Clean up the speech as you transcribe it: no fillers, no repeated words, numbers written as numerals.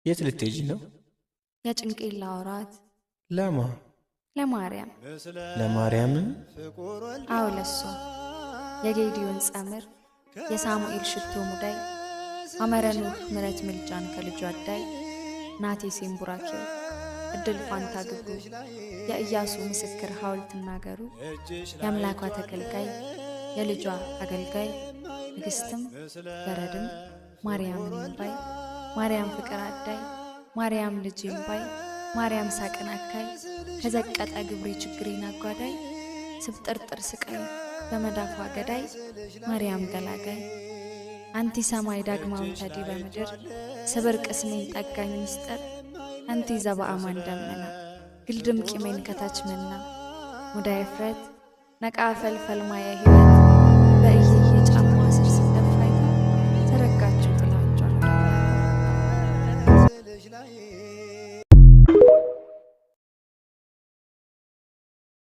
የት ልትሄጂ ነው? የጭንቄን ላውራት። ለማ? ለማርያም። ለማርያም? አዎ ለሷ። የጌዲዮን ጸምር፣ የሳሙኤል ሽቶ ሙዳይ፣ አመረኑህ ምረት ምልጃን ከልጇ አዳይ፣ ናቴ ሴምቡራኬው እድል ፋንታ ግብሩ፣ የኢያሱ ምስክር ሐውልት ናገሩ፣ የአምላኳ ተገልጋይ የልጇ አገልጋይ፣ ንግሥትም በረድም ማርያምን እምባይ፣ ማርያም ፍቅር አዳይ፣ ማርያም ልጅ እምባይ፣ ማርያም ሳቅን አካይ፣ ከዘቀጠ ግብሬ ችግሬን አጓዳይ፣ ስብጥርጥር ስቃይ በመዳፏ ገዳይ፣ ማርያም ገላጋይ። አንቲ ሰማይ ዳግማዊ ተዲ በምድር ስብር ቅስሜን ጠጋኝ ምስጢር፣ አንቲ ዘበአማን ደመና ግልድም ቂሜን ከታች መና፣ ሙዳየ ፍረት ነቃ ፈልፈል ማየ ሕይወት በእየየ ጫማ ስር ስደፋይ ተረጋችሁ ጥላቿ